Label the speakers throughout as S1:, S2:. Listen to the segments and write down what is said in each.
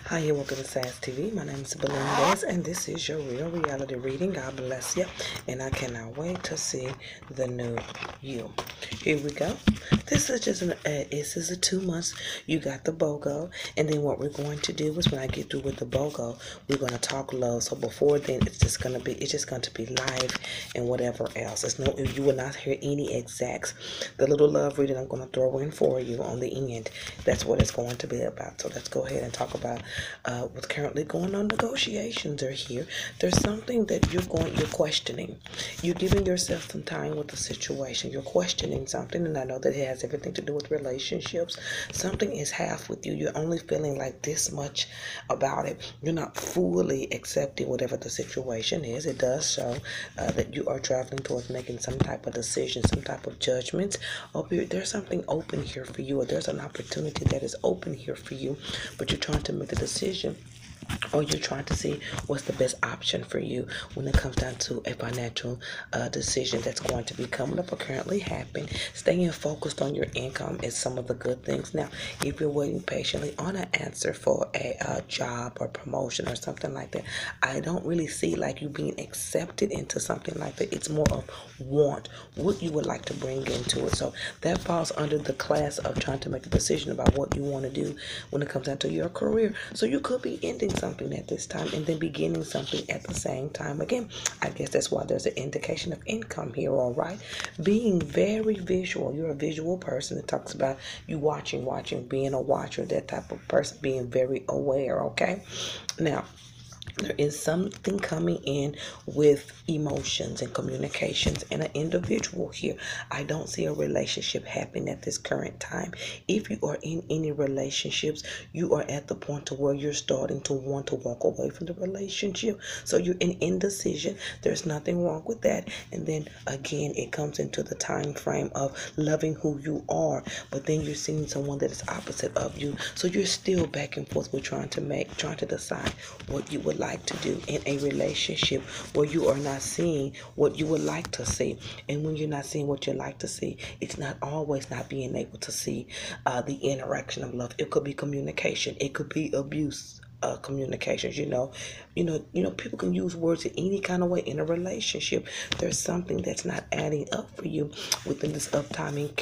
S1: Hi, and welcome to SAS TV. My name is Belinda, and this is your real reality reading. God bless you, and I cannot wait to see the new you. Here we go. This is just this is a 2 months. You got the BOGO, and then what we're going to do is when I get through with the BOGO, we're going to talk love. So before then, it's just going to be live and whatever else. You will not hear any exacts. The little love reading I'm going to throw in for you on the end. That's what it's going to be about. So let's go ahead and talk about what's currently going on. Negotiations are here. There's something that you're questioning. You're giving yourself some time with the situation. You're questioning something, and I know that it has everything to do with relationships. Something is half with you. You're only feeling like this much about it. You're not fully accepting whatever the situation is. It does show that you are traveling towards making some type of decision, some type of judgment. There's something open here for you, or there's an opportunity that is open here for you, but you're trying to make the decision, or you're trying to see what's the best option for you when it comes down to a financial decision that's going to be coming up or currently happening. Staying focused on your income is some of the good things. Now, if you're waiting patiently on an answer for a job or promotion or something like that, I don't really see like you being accepted into something like that. It's more of what you would like to bring into it. So that falls under the class of trying to make a decision about what you want to do when it comes down to your career. So you could be ending something at this time and then beginning something at the same time. Again, I guess that's why there's an indication of income here, all right? Being very visual. You're a visual person. It talks about you watching, being a watcher, that type of person, being very aware, okay? Now, there is something coming in with emotions and communications and an individual here. I don't see a relationship happening at this current time. If you are in any relationships, you are at the point to where you're starting to want to walk away from the relationship. So you're in indecision. There's nothing wrong with that. And then again, it comes into the time frame of loving who you are, but then you're seeing someone that is opposite of you. So you're still back and forth with trying to decide what you would like to do in a relationship where you are not seeing what you would like to see. And when you're not seeing what you like to see, it's not always not being able to see the interaction of love. It could be communication. It could be abuse. Communications, people can use words in any kind of way in a relationship. There's something that's not adding up for you within this uptiming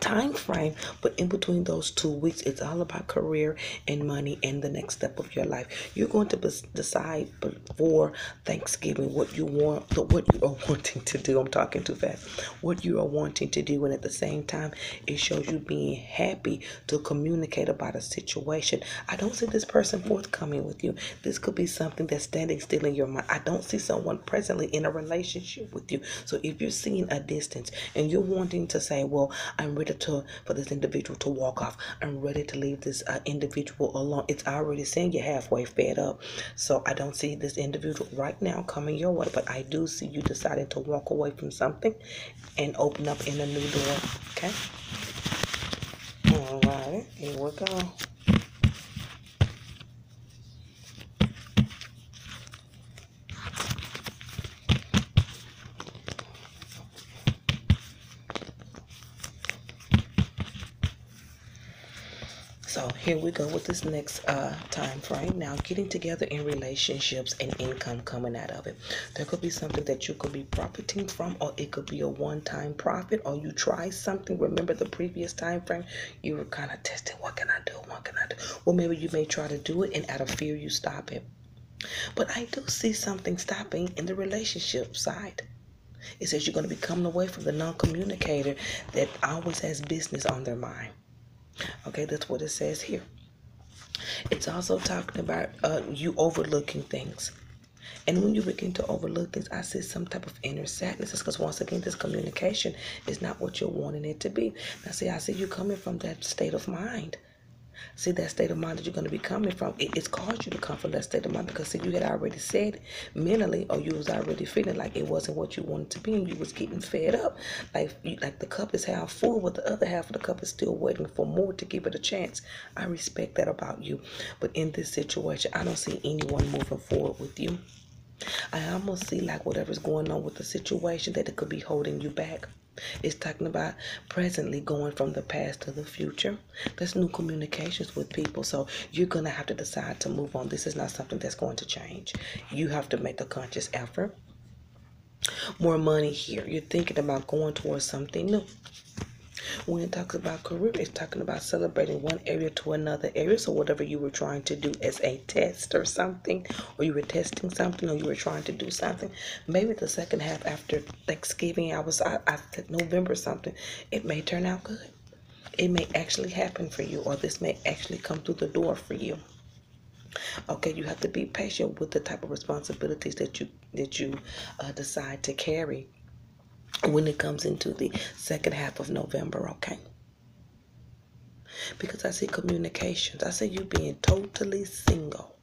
S1: time frame, but in between those 2 weeks, it's all about career and money and the next step of your life. You're going to decide before Thanksgiving what you are wanting to do. I'm talking too fast. What you are wanting to do, and at the same time, it shows you being happy to communicate about a situation. I don't see this person forthcoming with you. This could be something that's standing still in your mind. I don't see someone presently in a relationship with you. So if you're seeing a distance and you're wanting to say, well, I'm ready for this individual to walk off. I'm ready to leave this individual alone. It's already saying you're halfway fed up. So I don't see this individual right now coming your way, but I do see you deciding to walk away from something and open up in a new door. Okay? All right, here we go. So here we go with this next time frame. Now, getting together in relationships and income coming out of it. There could be something that you could be profiting from, or it could be a one-time profit, or you try something. Remember the previous time frame, you were kind of testing, what can I do? Well, maybe you may try to do it, and out of fear, you stop it. But I do see something stopping in the relationship side. It says you're going to be coming away from the non-communicator that always has business on their mind. Okay, that's what it says here. It's also talking about you overlooking things. And when you begin to overlook things, I see some type of inner sadness. It's because once again, this communication is not what you're wanting it to be. Now, see, I see you coming from that state of mind. See, that state of mind that you're going to be coming from, it's caused you to come from that state of mind because, see, you had already said mentally, or you was already feeling like it wasn't what you wanted to be, and you was getting fed up. Like the cup is half full, but the other half of the cup is still waiting for more to give it a chance. I respect that about you. But in this situation, I don't see anyone moving forward with you. I almost see like whatever's going on with the situation, that it could be holding you back. It's talking about presently going from the past to the future. There's new communications with people. So you're going to have to decide to move on. This is not something that's going to change. You have to make a conscious effort. More money here. You're thinking about going towards something new. When it talks about career, it's talking about celebrating one area to another area. So whatever you were trying to do as a test or something, or you were testing something, or you were trying to do something, maybe the second half after Thanksgiving, I said November something, it may turn out good. It may actually happen for you, or this may actually come through the door for you. Okay, you have to be patient with the type of responsibilities that you decide to carry when it comes into the second half of November, okay? Because I see communications. I see you being totally single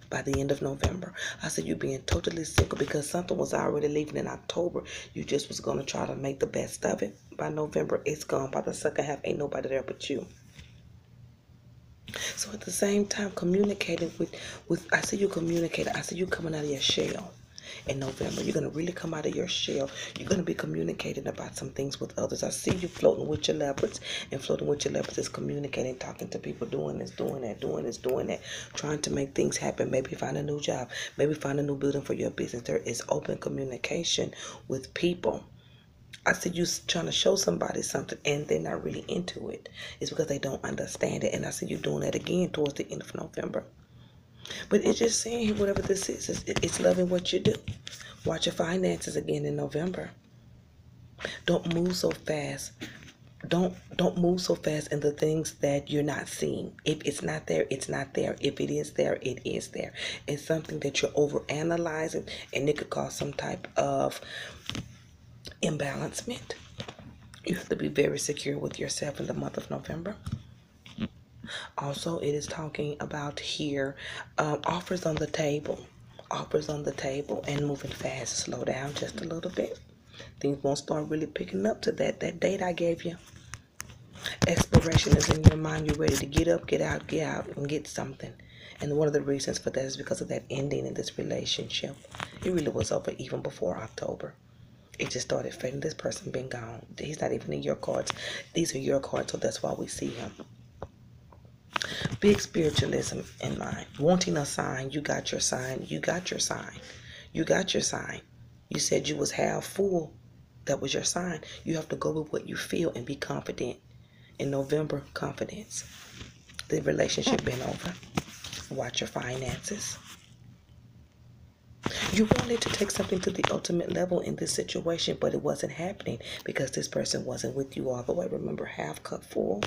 S1: by the end of November. I see you being totally single because something was already leaving in October. You just was going to try to make the best of it. By November, it's gone. By the second half, ain't nobody there but you. So at the same time, communicating with I see you communicating. I see you coming out of your shell. In November, you're going to really come out of your shell. You're going to be communicating about some things with others. I see you floating with your leopards, and floating with your leopards is communicating, talking to people, doing this, doing that, doing this, doing that, trying to make things happen. Maybe find a new job, maybe find a new building for your business. There is open communication with people. I see you trying to show somebody something and they're not really into it. It's because they don't understand it. And I see you doing that again towards the end of November. But it's just saying whatever this is, it's loving what you do. Watch your finances again in November. Don't move so fast. Don't move so fast in the things that you're not seeing. If it's not there, it's not there. If it is there, it is there. It's something that you're overanalyzing, and it could cause some type of imbalancement. You have to be very secure with yourself in the month of November. Also, it is talking about here offers on the table. Offers on the table and moving fast. Slow down just a little bit. Things won't start really picking up to that date I gave you. Exploration is in your mind. You're ready to get up, get out, and get something. And one of the reasons for that is because of that ending in this relationship. It really was over even before October. It just started fading. This person been gone. He's not even in your cards. These are your cards, so that's why we see him. Big spiritualism in mind. Wanting a sign, you got your sign. You got your sign. You got your sign. You said you was half full. That was your sign. You have to go with what you feel and be confident. In November, confidence. The relationship been over. Watch your finances. You wanted to take something to the ultimate level in this situation, but it wasn't happening because this person wasn't with you all the way. Remember, half cup full.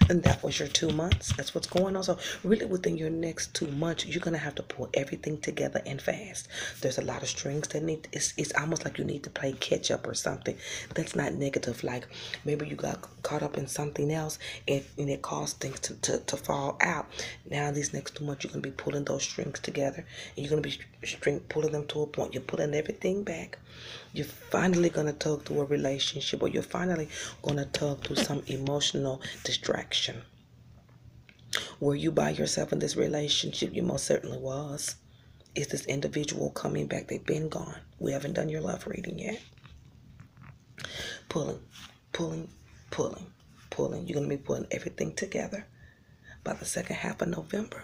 S1: And that was your 2 months. That's what's going on. So really within your next 2 months, you're going to have to pull everything together and fast. There's a lot of strings that it's almost like you need to play catch up or something. That's not negative. Like maybe you got caught up in something else and it caused things to fall out. Now these next 2 months, you're going to be pulling those strings together. And you're going to be pulling them to a point. You're pulling everything back. You're finally going to tug through a relationship, or you're finally going to tug through some emotional distraction. Were you by yourself in this relationship? You most certainly was. Is this individual coming back? They've been gone. We haven't done your love reading yet. Pulling, pulling, pulling, pulling. You're going to be pulling everything together by the second half of November.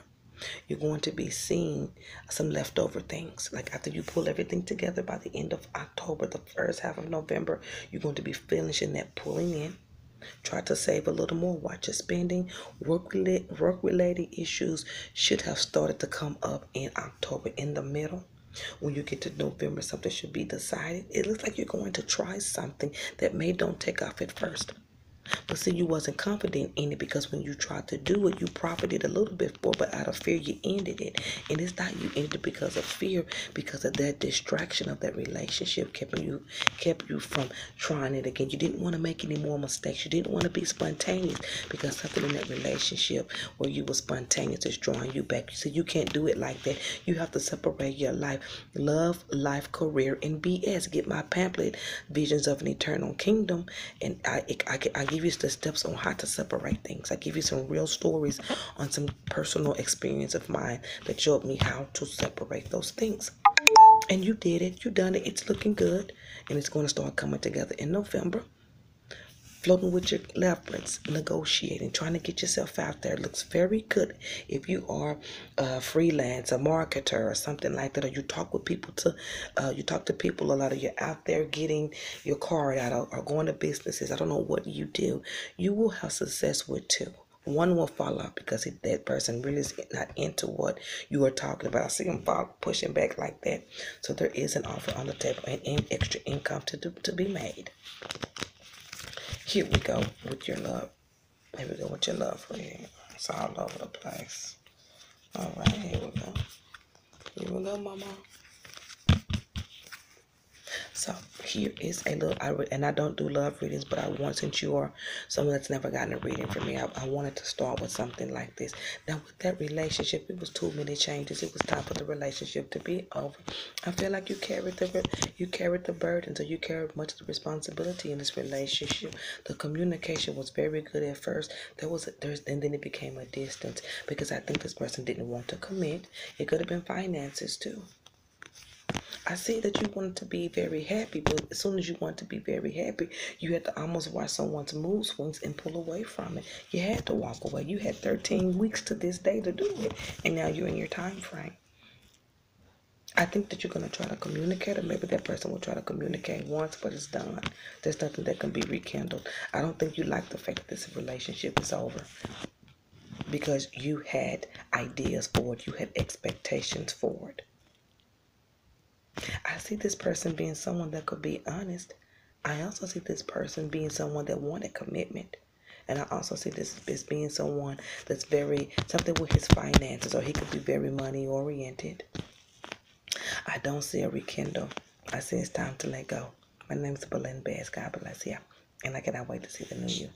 S1: You're going to be seeing some leftover things. Like after you pull everything together by the end of October, the first half of November, you're going to be finishing that pulling in. Try to save a little more. Watch your spending. Work-related issues should have started to come up in October in the middle. When you get to November, something should be decided. It looks like you're going to try something that may don't take off at first. But see, you wasn't confident in it because when you tried to do it, you profited a little bit for, but out of fear, you ended it. And it's not you ended it because of fear, because of that distraction of that relationship kept you from trying it again. You didn't want to make any more mistakes. You didn't want to be spontaneous because something in that relationship where you were spontaneous is drawing you back. You said you can't do it like that. You have to separate your life, love, life, career, and BS. Get my pamphlet, Visions of an Eternal Kingdom, and I give you the steps on how to separate things. I give you some real stories on some personal experience of mine that showed me how to separate those things. And you did it. You done it. It's looking good. And it's going to start coming together in November. Floating with your leverage, negotiating, trying to get yourself out there. It looks very good if you are a freelance, a marketer, or something like that, or you talk with people you talk to people a lot, or you're out there getting your card out, or going to businesses. I don't know what you do. You will have success with two. One will fall out because that person really is not into what you are talking about. I see them pushing back like that. So there is an offer on the table and extra income to be made. Here we go with your love. Here we go with your love for you. It's all over the place. All right, here we go. Here we go, mama. So here is a little, and I don't do love readings, but I want, since you are someone that's never gotten a reading from me, I wanted to start with something like this. Now with that relationship, it was too many changes. It was time for the relationship to be over. I feel like you carried the burden, so you carried much of the responsibility in this relationship. The communication was very good at first. And then it became a distance because I think this person didn't want to commit. It could have been finances too. I see that you wanted to be very happy, but as soon as you want to be very happy, you had to almost watch someone's mood swings and pull away from it. You had to walk away. You had 13 weeks to this day to do it, and now you're in your time frame. I think that you're going to try to communicate, or maybe that person will try to communicate once, but it's done. There's nothing that can be rekindled. I don't think you like the fact that this relationship is over because you had ideas for it. You had expectations for it. I see this person being someone that could be honest. I also see this person being someone that wanted commitment. And I also see this as being someone that's something with his finances, or he could be very money oriented. I don't see a rekindle. I see it's time to let go. My name is Belinda Bass. God bless you. And I cannot wait to see the new you.